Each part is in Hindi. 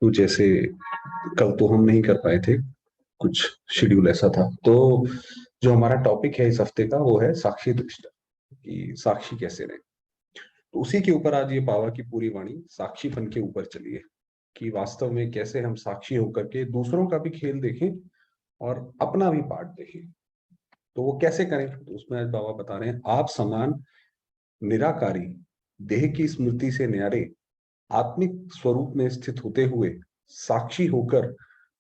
तो जैसे कल तो हम नहीं कर पाए थे, कुछ शेड्यूल ऐसा था। तो जो हमारा टॉपिक है इस हफ्ते का वो है साक्षी दृष्टा, कि साक्षी कैसे रहे। तो उसी के ऊपर आज ये बाबा की पूरी वाणी साक्षीपन के ऊपर चली है, कि वास्तव में कैसे हम साक्षी होकर के दूसरों का भी खेल देखें और अपना भी पार्ट देखें। तो वो कैसे करें, तो उसमें आज बाबा बता रहे हैं, आप समान निराकारी देह की स्मृति से न्यारे आत्मिक स्वरूप में स्थित होते हुए साक्षी होकर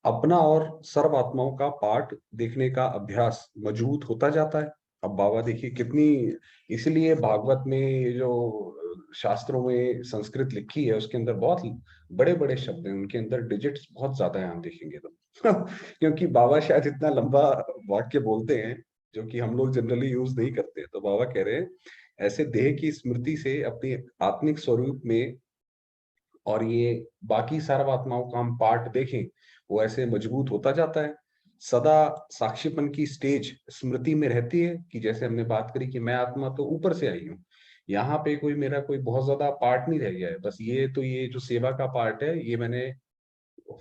अपना और सर्व आत्माओं का पाठ देखने का अभ्यास मजबूत होता जाता है। अब बाबा देखिए कितनी, इसलिए भागवत में ये जो शास्त्रों में संस्कृत लिखी है उसके अंदर बहुत बड़े बड़े शब्द हैं, उनके अंदर डिजिट्स बहुत ज्यादा है, हम देखेंगे तो क्योंकि बाबा शायद इतना लंबा वाक्य बोलते हैं जो कि हम लोग जनरली यूज नहीं करते। तो बाबा कह रहे हैं ऐसे देह की स्मृति से अपनी आत्मिक स्वरूप में और ये बाकी सर्वात्माओं का हम पार्ट देखें, वो ऐसे मजबूत होता जाता है। सदा साक्षीपन की स्टेज स्मृति में रहती है, कि जैसे हमने बात करी कि मैं आत्मा तो ऊपर से आई हूँ, यहाँ पे कोई मेरा कोई बहुत ज्यादा पार्ट नहीं रह गया है, बस ये तो ये जो सेवा का पार्ट है ये मैंने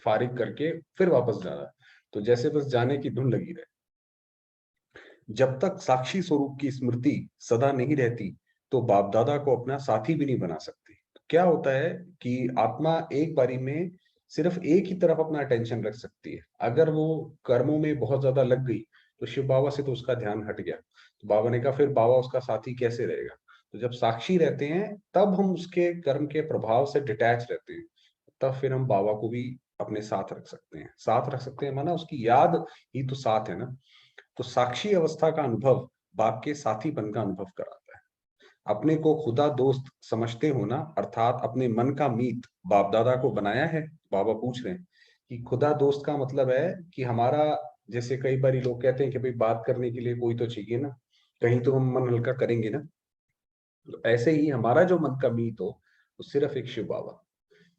फारिग करके फिर वापस जाना। तो जैसे बस जाने की धुन लगी रहे। जब तक साक्षी स्वरूप की स्मृति सदा नहीं रहती तो बाप दादा को अपना साथी भी नहीं बना सकती। तो क्या होता है कि आत्मा एक बारी में सिर्फ एक ही तरफ अपना अटेंशन रख सकती है। अगर वो कर्मों में बहुत ज्यादा लग गई तो शिव बाबा से तो उसका ध्यान हट गया। तो बाबा ने कहा फिर बाबा उसका साथी कैसे रहेगा। तो जब साक्षी रहते हैं तब हम उसके कर्म के प्रभाव से डिटैच रहते हैं, तब फिर हम बाबा को भी अपने साथ रख सकते हैं। साथ रख सकते हैं माना उसकी याद ही तो साथ है ना। तो साक्षी अवस्था का अनुभव बाप के साथीपन का अनुभव कराता है। अपने को खुदा दोस्त समझते हो ना, अर्थात अपने मन का मीत बाप दादा को बनाया है। बाबा पूछ रहे हैं कि खुदा दोस्त का मतलब है कि हमारा, जैसे कई बार लोग कहते हैं कि भाई बात करने के लिए कोई तो चाहिए ना, कहीं तो हम मन हल्का करेंगे ना। तो ऐसे ही हमारा जो मन का मीत हो वो सिर्फ एक शिव बाबा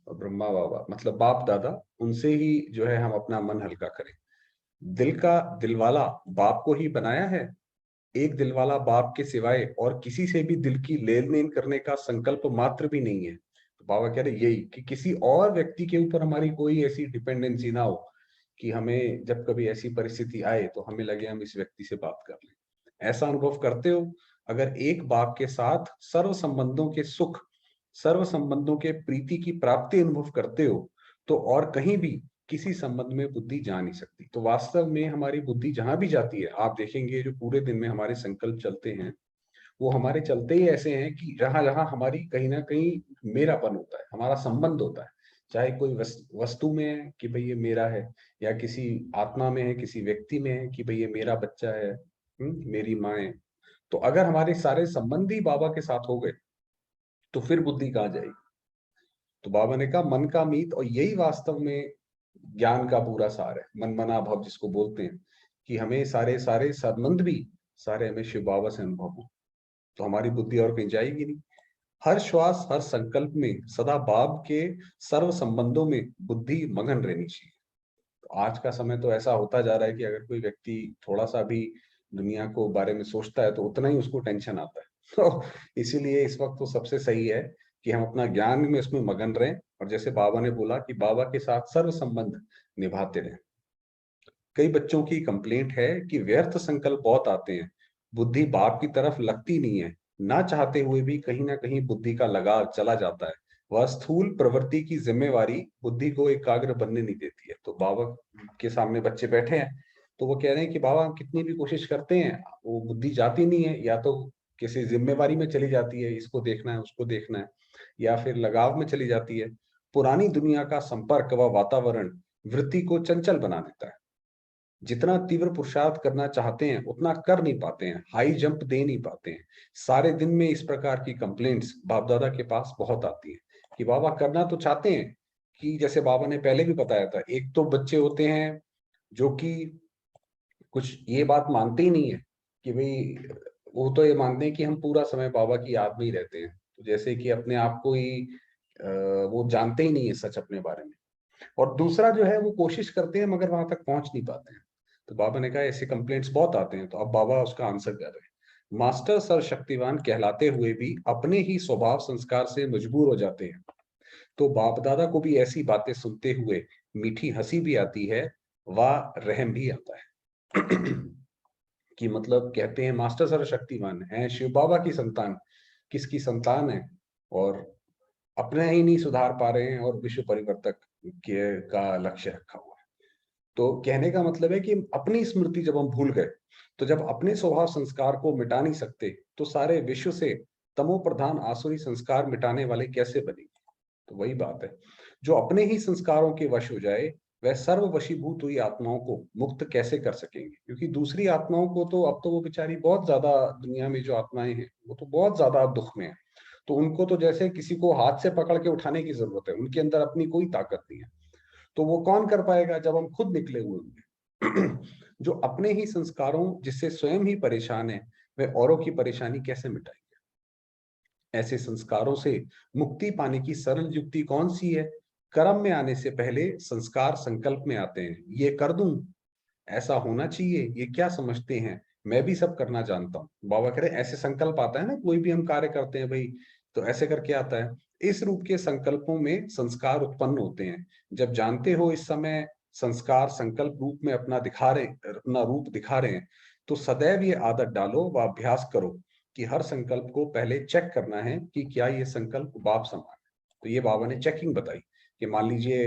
और ब्रह्मा बाबा मतलब बाप दादा, उनसे ही जो है हम अपना मन हल्का करें। दिल का दिलवाला बाप को ही बनाया है। एक दिलवाला बाप के सिवाय और किसी से भी दिल की लेन देन करने का संकल्प मात्र भी नहीं है। तो बाबा कह रहे यही कि किसी और व्यक्ति के ऊपर हमारी कोई ऐसी डिपेंडेंसी ना हो कि हमें जब कभी ऐसी परिस्थिति आए तो हमें लगे हम इस व्यक्ति से बात कर लें। ऐसा अनुभव करते हो अगर एक बाप के साथ सर्व संबंधों के सुख, सर्व संबंधों के प्रीति की प्राप्ति अनुभव करते हो, तो और कहीं भी किसी संबंध में बुद्धि जा नहीं सकती। तो वास्तव में हमारी बुद्धि जहां भी जाती है, आप देखेंगे जो पूरे दिन में हमारे संकल्प चलते हैं वो हमारे चलते ही ऐसे हैं कि जहां जहां हमारी कहीं ना कहीं मेरापन होता है, हमारा संबंध होता है। चाहे कोई वस्तु में है कि भाई ये मेरा है, या किसी आत्मा में है, किसी व्यक्ति में है कि भाई ये मेरा बच्चा है, मेरी माँ है। तो अगर हमारे सारे संबंध ही बाबा के साथ हो गए तो फिर बुद्धि कहाँ जाएगी। तो बाबा ने कहा मन का मीत, और यही वास्तव में ज्ञान का पूरा सार है। मन मना भव जिसको बोलते हैं, कि हमें सारे सारे संबंध भी सारे हमें शिव बाबा से अनुभव हो, तो हमारी बुद्धि और कहीं जाएगी नहीं। हर श्वास हर संकल्प में सदा बाप के सर्व संबंधों में बुद्धि मगन रहनी चाहिए। तो आज का समय तो ऐसा होता जा रहा है कि अगर कोई व्यक्ति थोड़ा सा भी दुनिया को बारे में सोचता है तो उतना ही उसको टेंशन आता है। तो इसीलिए इस वक्त तो सबसे सही है कि हम अपना ज्ञान में उसमें मगन रहें, और जैसे बाबा ने बोला कि बाबा के साथ सर्व संबंध निभाते रहें। कई बच्चों की कंप्लेंट है कि व्यर्थ संकल्प बहुत आते हैं, बुद्धि बाप की तरफ लगती नहीं है। ना चाहते हुए भी कहीं ना कहीं बुद्धि का लगाव चला जाता है। वह स्थूल प्रवृत्ति की जिम्मेवारी बुद्धि को एकाग्र बनने नहीं देती है। तो बाबा के सामने बच्चे बैठे हैं, तो वो कह रहे हैं कि बाबा हम कितनी भी कोशिश करते हैं वो बुद्धि जाती नहीं है, या तो किसी जिम्मेवारी में चली जाती है, इसको देखना है उसको देखना है, या फिर लगाव में चली जाती है। पुरानी दुनिया का संपर्क व वातावरण वृत्ति को चंचल बना देता है। जितना तीव्र पुरुषार्थ करना चाहते हैं उतना कर नहीं पाते हैं, हाई जंप दे नहीं पाते हैं। सारे दिन में इस प्रकार की कंप्लेंट्स बाप दादा के पास बहुत आती है, कि बाबा करना तो चाहते हैं, कि जैसे बाबा ने पहले भी बताया था, एक तो बच्चे होते हैं जो कि कुछ ये बात मानते ही नहीं है कि भाई, वो तो ये मानते हैं कि हम पूरा समय बाबा की याद में ही रहते हैं। तो जैसे कि अपने आप को ही वो जानते ही नहीं है सच अपने बारे में। और दूसरा जो है वो कोशिश करते हैं मगर वहां तक पहुंच नहीं पाते हैं। तो बाबा ने कहा ऐसे कंप्लेंट्स बहुत आते हैं। तो अब बाबा उसका आंसर कर रहे हैं, मास्टर सर्वशक्तिवान कहलाते हुए भी अपने ही स्वभाव संस्कार से मजबूर हो जाते हैं। तो बाप दादा को भी ऐसी बातें सुनते हुए मीठी हंसी भी आती है, व रहम भी आता है। कि मतलब कहते हैं मास्टर सर्वशक्तिमान है, शिव बाबा की संतान किसकी संतान है, और अपने ही नहीं सुधार पा रहे हैं और विश्व परिवर्तक के का लक्ष्य रखा हुआ है। तो कहने का मतलब है कि अपनी स्मृति जब हम भूल गए, तो जब अपने स्वभाव संस्कार को मिटा नहीं सकते, तो सारे विश्व से तमो प्रधान आसुरी संस्कार मिटाने वाले कैसे बनेंगे। तो वही बात है, जो अपने ही संस्कारों के वश हो जाए, वह सर्व वशीभूत हुई आत्माओं को मुक्त कैसे कर सकेंगे, क्योंकि दूसरी आत्माओं को तो अब तो वो बेचारी बहुत ज्यादा, दुनिया में जो आत्माएं हैं वो तो बहुत ज्यादा अब दुख में है। तो उनको तो जैसे किसी को हाथ से पकड़ के उठाने की जरूरत है, उनके अंदर अपनी कोई ताकत नहीं है। तो वो कौन कर पाएगा जब हम खुद निकले हुए होंगे। जो अपने ही संस्कारों जिससे स्वयं ही परेशान है, वे औरों की परेशानी कैसे मिटाएंगे। ऐसे संस्कारों से मुक्ति पाने की सरल युक्ति कौन सी है। कर्म में आने से पहले संस्कार संकल्प में आते हैं, ये कर दूं, ऐसा होना चाहिए, ये क्या समझते हैं, मैं भी सब करना जानता हूँ। बाबा कह रहे ऐसे संकल्प आता है ना, कोई भी हम कार्य करते हैं भाई, तो ऐसे करके आता है। इस रूप के संकल्पों में संस्कार उत्पन्न होते हैं। जब जानते हो इस समय संस्कार संकल्प रूप में अपना रूप दिखा रहे हैं, तो सदैव ये आदत डालो व अभ्यास करो कि हर संकल्प को पहले चेक करना है कि क्या ये संकल्प बाप समान है। तो ये बाबा ने चेकिंग बताई कि मान लीजिए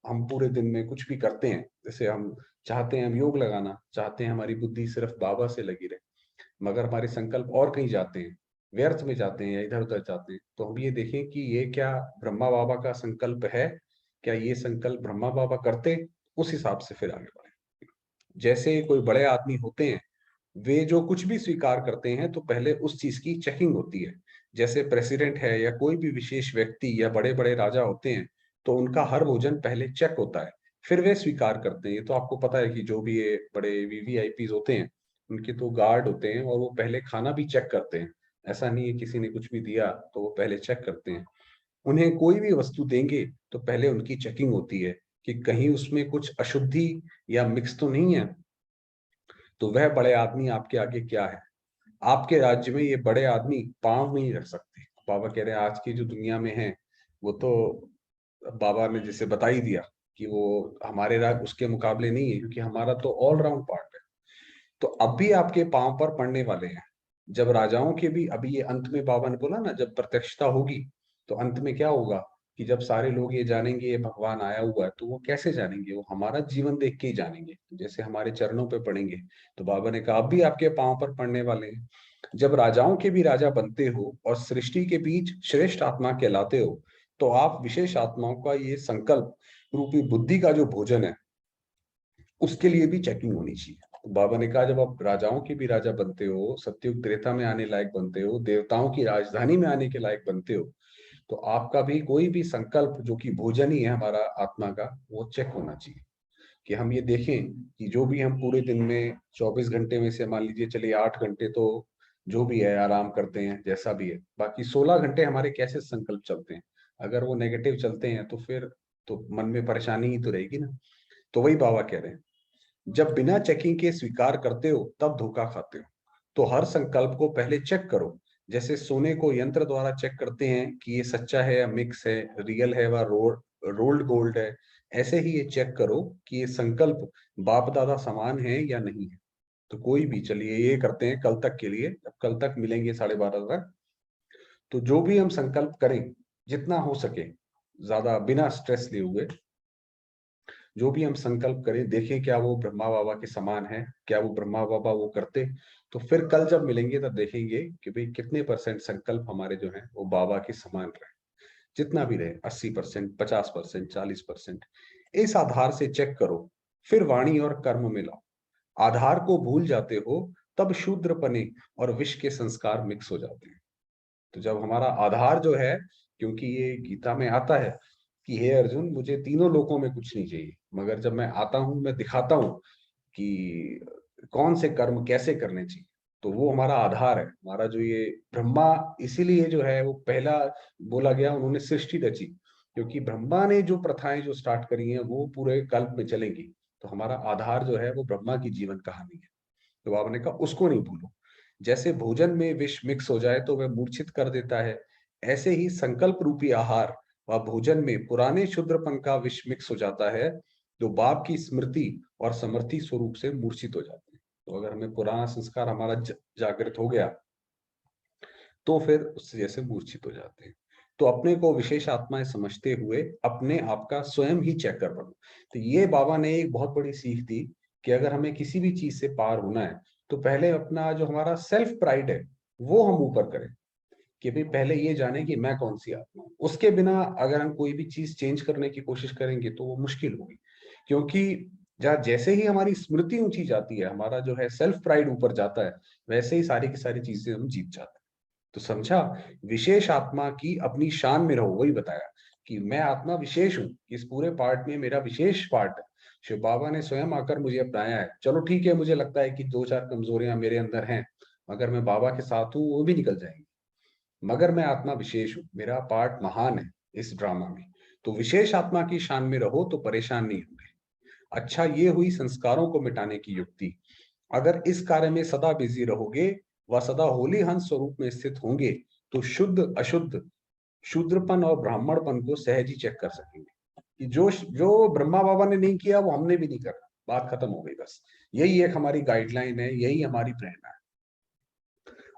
हम पूरे दिन में कुछ भी करते हैं, जैसे हम चाहते हैं, हम योग लगाना चाहते हैं, हमारी बुद्धि सिर्फ बाबा से लगी रहे, मगर हमारे संकल्प और कहीं जाते हैं, व्यर्थ में जाते हैं या इधर उधर जाते हैं, तो हम ये देखें कि ये क्या ब्रह्मा बाबा का संकल्प है, क्या ये संकल्प ब्रह्मा बाबा करते, उस हिसाब से फिर आगे बढ़े। जैसे कोई बड़े आदमी होते हैं, वे जो कुछ भी स्वीकार करते हैं तो पहले उस चीज की चेकिंग होती है। जैसे प्रेसिडेंट है या कोई भी विशेष व्यक्ति या बड़े बड़े राजा होते हैं, तो उनका हर भोजन पहले चेक होता है, फिर वे स्वीकार करते हैं। ये तो आपको पता है कि जो भी ये बड़े वीवीआईपीज होते हैं, उनके तो गार्ड होते हैं और वो पहले खाना भी चेक करते हैं। ऐसा नहीं है किसी ने कुछ भी दिया तो वो पहले चेक करते हैं। उन्हें कोई भी वस्तु देंगे तो पहले उनकी चेकिंग होती है कि कहीं उसमें कुछ अशुद्धि या मिक्स तो नहीं है। तो वह बड़े आदमी आपके आगे क्या है। आपके राज्य में ये बड़े आदमी पांव नहीं रख सकते। बाबा कह रहे हैं आज की जो दुनिया में है, वो तो बाबा ने जैसे बता ही दिया कि वो हमारे राग उसके मुकाबले नहीं है, क्योंकि हमारा तो ऑलराउंड पार्ट है। तो अब भी आपके पांव पर पड़ने वाले हैं। जब राजाओं के भी अभी ये अंत में बाबा ने बोला ना, जब प्रत्यक्षता होगी तो अंत में क्या होगा कि जब सारे लोग ये जानेंगे ये भगवान आया हुआ है, तो वो कैसे जानेंगे, वो हमारा जीवन देख के ही जानेंगे, जैसे हमारे चरणों पे पड़ेंगे। तो बाबा ने कहा अब भी आपके पांव पर पड़ने वाले हैं। जब राजाओं के भी राजा बनते हो और सृष्टि के बीच श्रेष्ठ आत्मा कहलाते हो, तो आप विशेष आत्माओं का ये संकल्प रूपी बुद्धि का जो भोजन है, उसके लिए भी चेकिंग होनी चाहिए। तो बाबा ने कहा जब आप राजाओं के भी राजा बनते हो, सत्युग त्रेता में आने लायक बनते हो, देवताओं की राजधानी में आने के लायक बनते हो, तो आपका भी कोई भी संकल्प जो कि भोजन ही है हमारा आत्मा का, वो चेक होना चाहिए। कि हम ये देखें कि जो भी हम पूरे दिन में 24 घंटे में से मान लीजिए चलिए 8 घंटे तो जो भी है आराम करते हैं, जैसा भी है, बाकी 16 घंटे हमारे कैसे संकल्प चलते हैं। अगर वो नेगेटिव चलते हैं तो फिर तो मन में परेशानी ही तो रहेगी ना। तो वही बाबा कह रहे हैं, जब बिना चेकिंग के स्वीकार करते हो तब धोखा खाते हो। तो हर संकल्प को पहले चेक करो, जैसे सोने को यंत्र द्वारा चेक करते हैं कि ये सच्चा है या मिक्स है, रियल है व रोल्ड गोल्ड है। ऐसे ही ये चेक करो कि ये संकल्प बाप दादा समान है या नहीं है। तो कोई भी, चलिए ये करते हैं कल तक के लिए, अब कल तक मिलेंगे 12:30 तक। तो जो भी हम संकल्प करें, जितना हो सके ज्यादा बिना स्ट्रेस लिए हुए, जो भी हम संकल्प करें देखें क्या वो ब्रह्मा बाबा के समान है, क्या वो ब्रह्मा बाबा वो करते। तो फिर कल जब मिलेंगे तब देखेंगे कि भाई कितने परसेंट संकल्प हमारे जो हैं वो बाबा के समान रहे। जितना भी रहे, 80%, 50%, 40%, इस आधार से चेक करो। फिर वाणी और कर्म में लाओ। आधार को भूल जाते हो तब शूद्रपने और विष के संस्कार मिक्स हो जाते हैं। तो जब हमारा आधार जो है, क्योंकि ये गीता में आता है कि हे अर्जुन मुझे तीनों लोकों में कुछ नहीं चाहिए, मगर जब मैं आता हूं मैं दिखाता हूं कि कौन से कर्म कैसे करने चाहिए। तो वो हमारा आधार है, हमारा जो ये ब्रह्मा, इसीलिए जो है वो पहला बोला गया उन्होंने सृष्टि रची, क्योंकि ब्रह्मा ने जो प्रथाएं जो स्टार्ट करी हैं वो पूरे कल्प में चलेंगी। तो हमारा आधार जो है वो ब्रह्मा की जीवन कहानी है। तो बाबा ने कहा उसको नहीं भूलो। जैसे भोजन में विष मिक्स हो जाए तो वह मूर्छित कर देता है, ऐसे ही संकल्प रूपी आहार वह भोजन में पुराने शुद्रपन का विष मिक्स हो जाता है, जो बाप की स्मृति और समर्थी स्वरूप से मूर्छित हो जाते हैं। तो अगर हमें पुराना संस्कार हमारा जागृत हो गया तो फिर उससे जैसे मूर्छित हो जाते हैं। तो अपने को विशेष आत्माएं समझते हुए अपने आप का स्वयं ही चेक कर पाओ। तो ये बाबा ने एक बहुत बड़ी सीख दी कि अगर हमें किसी भी चीज से पार होना है तो पहले अपना जो हमारा सेल्फ प्राइड है वो हम ऊपर करें, कि भाई पहले ये जाने कि मैं कौन सी आत्मा हूं। उसके बिना अगर हम कोई भी चीज चेंज करने की कोशिश करेंगे तो वो मुश्किल होगी, क्योंकि जैसे ही हमारी स्मृति ऊंची जाती है, हमारा जो है सेल्फ प्राइड ऊपर जाता है, वैसे ही सारी की सारी चीजें हम जीत जाते हैं। तो समझा, विशेष आत्मा की अपनी शान में रहो, वही बताया कि मैं आत्मा विशेष हूँ, इस पूरे पार्ट में मेरा विशेष पार्ट है। शिव बाबा ने स्वयं आकर मुझे अपनाया है। चलो ठीक है, मुझे लगता है कि दो चार कमजोरियां मेरे अंदर हैं, मगर मैं बाबा के साथ हूँ, वो भी निकल जाएंगी। मगर मैं आत्मा विशेष हूँ, मेरा पार्ट महान है इस ड्रामा में। तो विशेष आत्मा की शान में रहो तो परेशान नहीं होंगे। अच्छा, ये हुई संस्कारों को मिटाने की युक्ति। अगर इस कार्य में सदा बिजी रहोगे व सदा होली हंस स्वरूप में स्थित होंगे तो शुद्ध अशुद्ध, शूद्रपन और ब्राह्मणपन को सहज ही चेक कर सकेंगे कि जो जो ब्रह्मा बाबा ने नहीं किया वो हमने भी नहीं करना। बात खत्म हो गई बस। यही एक हमारी गाइडलाइन है, यही हमारी प्रेरणा है।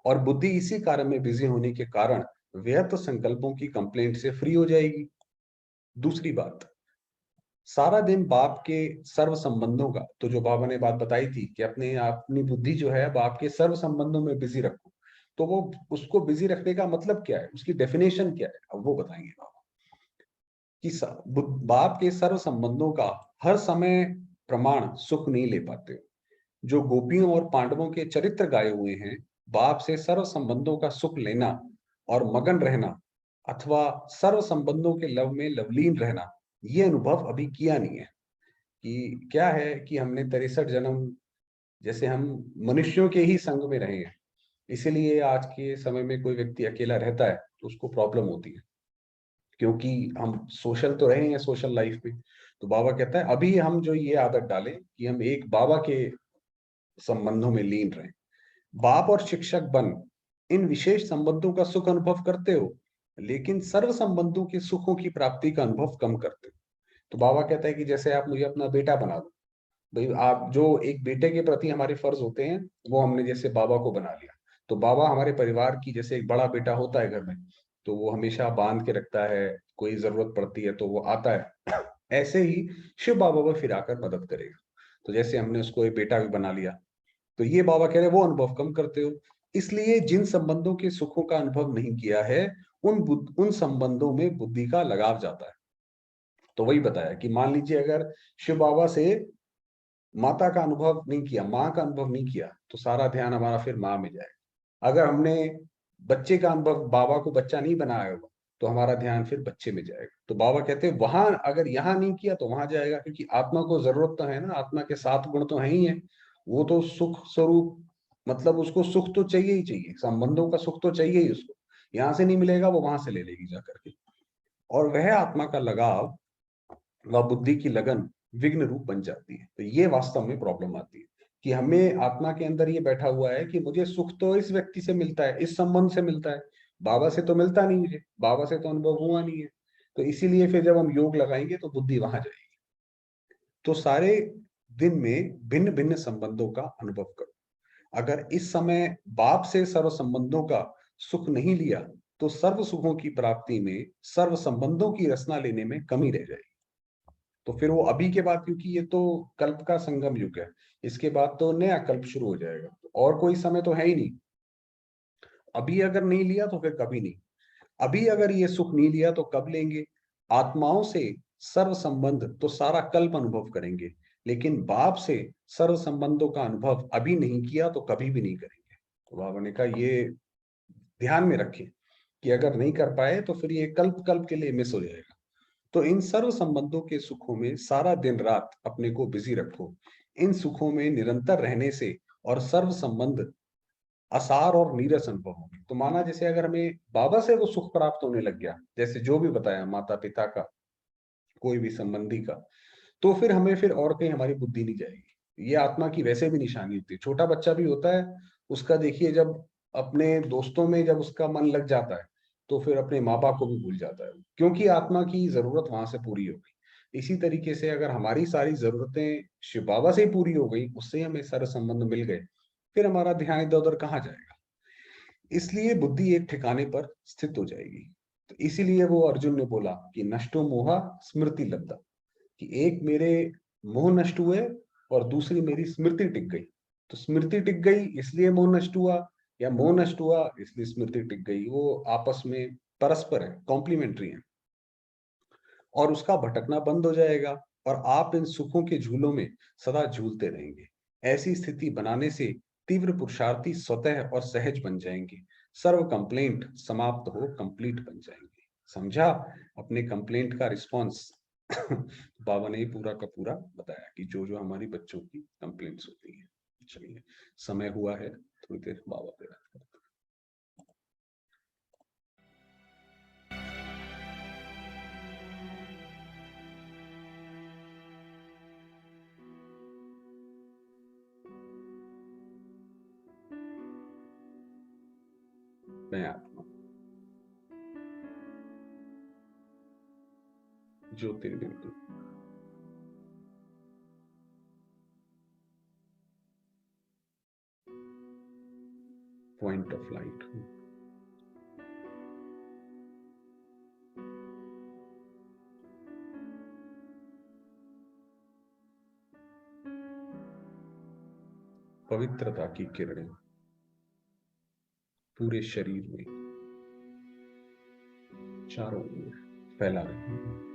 और बुद्धि इसी कार्य में बिजी होने के कारण व्यर्थ संकल्पों की कंप्लेंट से फ्री हो जाएगी। दूसरी बात, सारा दिन बाप के सर्व संबंधों का, तो जो बाबा ने बात बताई थी कि अपनी बुद्धि जो है बाप के सर्व संबंधों में बिजी रखो, तो वो उसको बिजी रखने का मतलब क्या है, उसकी डेफिनेशन क्या है, अब वो बताएंगे बाबा। कि बाप के सर्व संबंधों का हर समय प्रमाण सुख नहीं ले पाते। जो गोपियों और पांडवों के चरित्र गाए हुए हैं, बाप से सर्व संबंधों का सुख लेना और मगन रहना अथवा सर्व संबंधों के लव में लवलीन रहना, ये अनुभव अभी किया नहीं है। कि क्या है कि हमने 63 जन्म जैसे हम मनुष्यों के ही संग में रहे हैं, इसीलिए आज के समय में कोई व्यक्ति अकेला रहता है तो उसको प्रॉब्लम होती है, क्योंकि हम सोशल तो रहे हैं सोशल लाइफ में। तो बाबा कहता है अभी हम जो ये आदत डालें कि हम एक बाबा के संबंधों में लीन रहें। बाप और शिक्षक बन इन विशेष संबंधों का सुख अनुभव करते हो, लेकिन सर्व संबंधों के सुखों की प्राप्ति का अनुभव कम करते हो। तो बाबा कहता है कि जैसे आप मुझे अपना बेटा बना दो, भाई आप जो एक बेटे के प्रति हमारे फर्ज होते हैं वो हमने जैसे बाबा को बना लिया। तो बाबा हमारे परिवार की जैसे एक बड़ा बेटा होता है घर में, तो वो हमेशा बांध के रखता है, कोई जरूरत पड़ती है तो वो आता है। ऐसे ही शिव बाबा वो फिर आकर मदद करेगा। तो जैसे हमने उसको एक बेटा भी बना लिया, तो ये बाबा कह रहे हैं वो अनुभव कम करते हो। इसलिए जिन संबंधों के सुखों का अनुभव नहीं किया है, उन संबंधों में बुद्धि का लगाव जाता है। तो वही बताया कि मान लीजिए अगर शिव बाबा से माता का अनुभव नहीं किया, माँ का अनुभव नहीं किया, तो सारा ध्यान हमारा फिर माँ में जाएगा। अगर हमने बच्चे का अनुभव, बाबा को बच्चा नहीं बनाया होगा, तो हमारा ध्यान फिर बच्चे में जाएगा। तो बाबा कहते हैं वहां अगर यहाँ नहीं किया तो वहां जाएगा, क्योंकि आत्मा को जरूरत तो है ना, आत्मा के 7 गुण तो है ही है। वो तो सुख स्वरूप, मतलब उसको सुख तो चाहिए ही चाहिए, संबंधों का सुख तो चाहिए ही उसको। यहाँ से नहीं मिलेगा, वो वहां से ले लेगी जाकर के। और वह आत्मा का लगाव व बुद्धि की लगन विघ्न रूप बन जाती है। तो ये वास्तव में प्रॉब्लम आती है कि हमें आत्मा के अंदर ये बैठा हुआ है कि मुझे सुख तो इस व्यक्ति से मिलता है, इस संबंध से मिलता है, बाबा से तो मिलता नहीं, मुझे बाबा से तो अनुभव हुआ नहीं है। तो इसीलिए फिर जब हम योग लगाएंगे तो बुद्धि वहां जाएगी। तो सारे दिन में भिन्न भिन्न संबंधों का अनुभव करो। अगर इस समय बाप से सर्व संबंधों का सुख नहीं लिया तो सर्व सुखों की प्राप्ति में सर्व संबंधों की रचना लेने में कमी रह जाएगी। तो फिर वो अभी के बाद, क्योंकि ये तो कल्प का संगम युग है, इसके बाद तो नया कल्प शुरू हो जाएगा, और कोई समय तो है ही नहीं। अभी अगर नहीं लिया तो फिर कभी नहीं। अभी अगर ये सुख नहीं लिया तो कब लेंगे। आत्माओं से सर्व संबंध तो सारा कल्प अनुभव करेंगे, लेकिन बाप से सर्व संबंधों का अनुभव अभी नहीं किया तो कभी भी नहीं करेंगे। तो बाबा ने कहा ये ध्यान में रखें कि अगर नहीं कर पाए तो फिर ये कल्प कल्प के लिए मिस हो जाएगा। तो इन सर्व संबंधों के सुखों में सारा दिन रात अपने को बिजी रखो। इन सुखों में निरंतर रहने से और सर्व संबंध असार और नीरस अनुभव होंगे। तो माना जैसे अगर हमें बाबा से वो सुख प्राप्त होने लग गया, जैसे जो भी बताया माता पिता का, कोई भी संबंधी का, तो फिर हमें फिर और कहीं हमारी बुद्धि नहीं जाएगी। ये आत्मा की वैसे भी निशानी होती है। छोटा बच्चा भी होता है, उसका देखिए जब अपने दोस्तों में जब उसका मन लग जाता है तो फिर अपने माँ बाप को भी भूल जाता है, क्योंकि आत्मा की जरूरत वहां से पूरी हो गई। इसी तरीके से अगर हमारी सारी जरूरतें शिव बाबा से ही पूरी हो गई, उससे ही हमें सारे संबंध मिल गए, फिर हमारा ध्यान इधर उधर कहाँ जाएगा। इसलिए बुद्धि एक ठिकाने पर स्थित हो जाएगी। तो इसीलिए वो अर्जुन ने बोला कि नष्टो मोहा स्मृति लब्धा, कि एक मेरे मोह नष्ट हुए और दूसरी मेरी स्मृति टिक गई। तो स्मृति टिक गई इसलिए मोह नष्ट हुआ, या मोह नष्ट हुआ इसलिए स्मृति टिक गई, वो आपस में परस्पर है, कॉम्प्लीमेंट्री है। और उसका भटकना बंद हो जाएगा और आप इन सुखों के झूलों में सदा झूलते रहेंगे। ऐसी स्थिति बनाने से तीव्र पुरुषार्थी स्वतः और सहज बन जाएंगे। सर्व कंप्लेंट समाप्त हो कंप्लीट बन जाएंगे। समझा? अपने कंप्लेंट का रिस्पॉन्स बाबा ने ही पूरा का पूरा बताया कि जो जो हमारी बच्चों की कंप्लेंट्स होती हैं। चलिए, समय हुआ है, थोड़ी देर बाबा पे बात करते हैं। मैं आत्मा ज्योतिर्बिंदु, पॉइंट ऑफ लाइट हूँ। पवित्रता की किरणें पूरे शरीर में चारों ओर फैला रही हैं।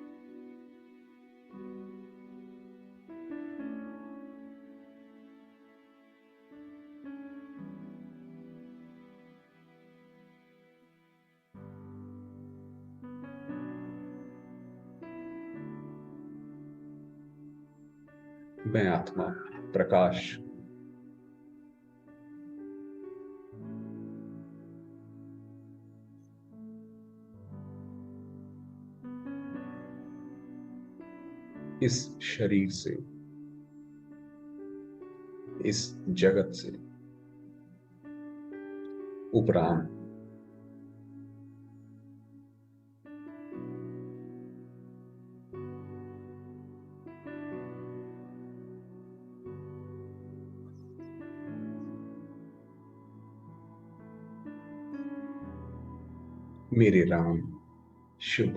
मैं आत्मा प्रकाश, इस शरीर से, इस जगत से उपराम, मेरे राम शुभ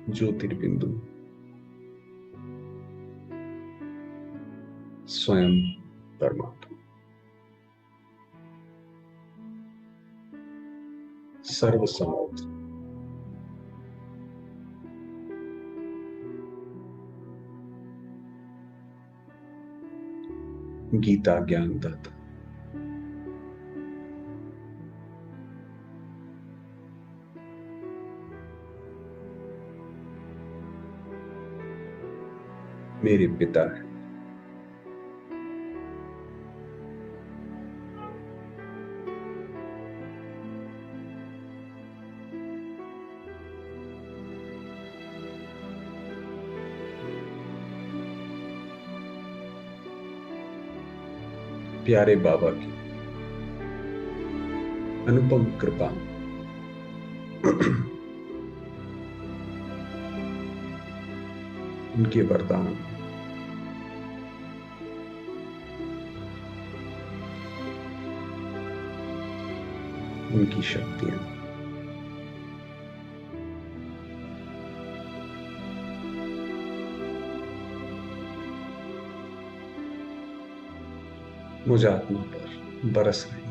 ज्योतिर्बिंदु स्वयं परमात्मा सर्वसमर्थ, गीता ज्ञानदाता, मेरे पिता है। प्यारे बाबा की अनुपम कृपा, उनके वरदान, उनकी शक्तियां मुझ आत्मा पर बरस रही।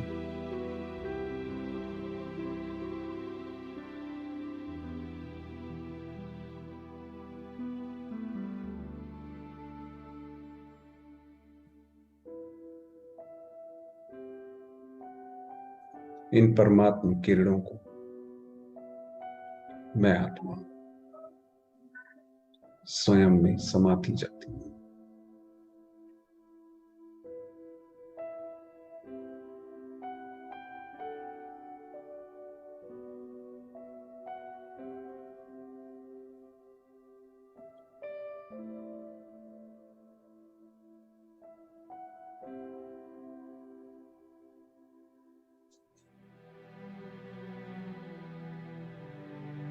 इन परमात्मा किरणों को मैं आत्मा स्वयं में समाती जाती हूँ।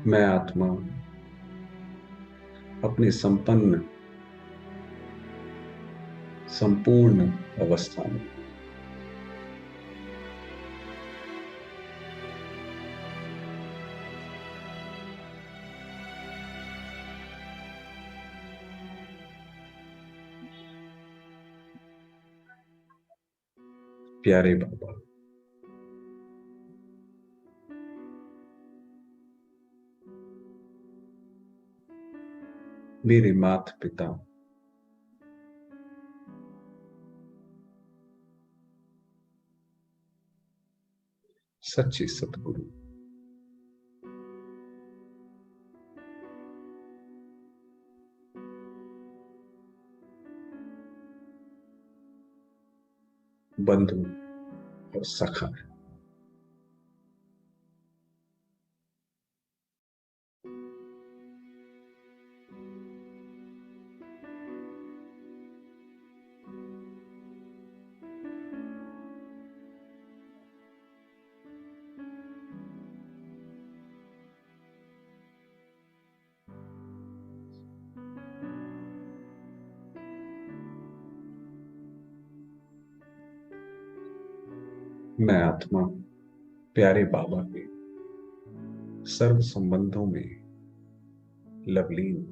मैं आत्मा अपनी संपूर्ण अवस्था में प्यारे बाबा, मेरे माता पिता, सच्चे सतगुरु, बंधु और सखा, मैं आत्मा प्यारे बाबा के सर्व संबंधों में लवलीन,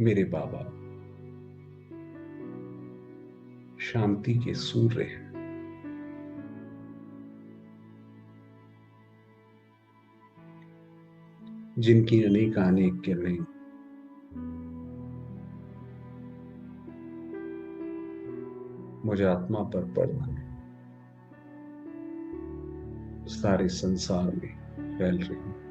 मेरे बाबा शांति के सूर्य हैं, जिनकी अनेक किरणें मुझे आत्मा पर पड़कर सारे संसार में फैल रही हैं।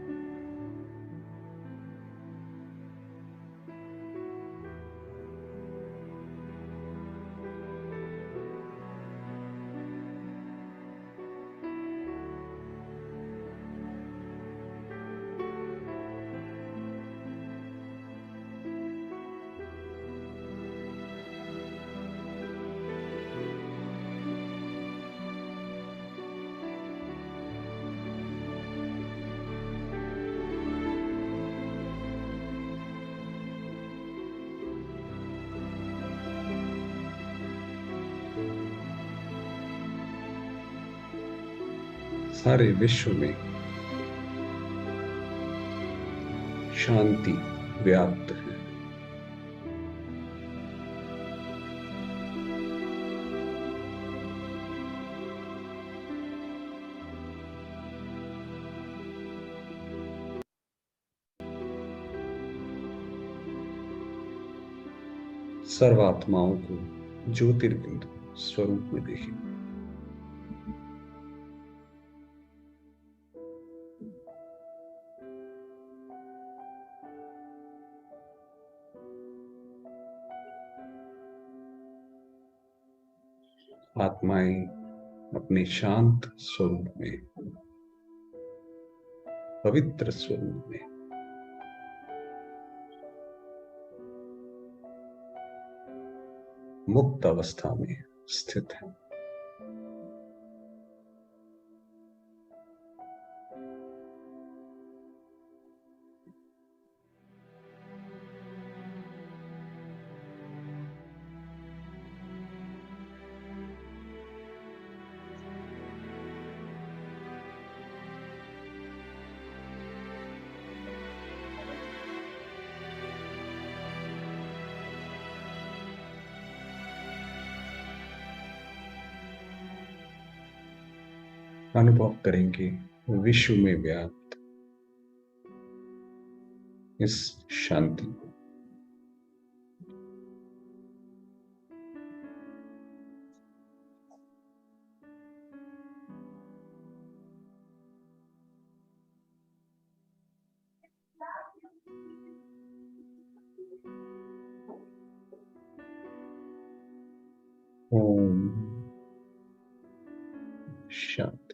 सारे विश्व में शांति व्याप्त है। सर्वात्माओं को ज्योतिर्बिंदु स्वरूप में देखें। आत्माएं अपने शांत स्वरूप में, पवित्र स्वरूप में, मुक्त अवस्था में स्थित है। अनुभव करेंगे विश्व में व्याप्त इस शांति को। शांति।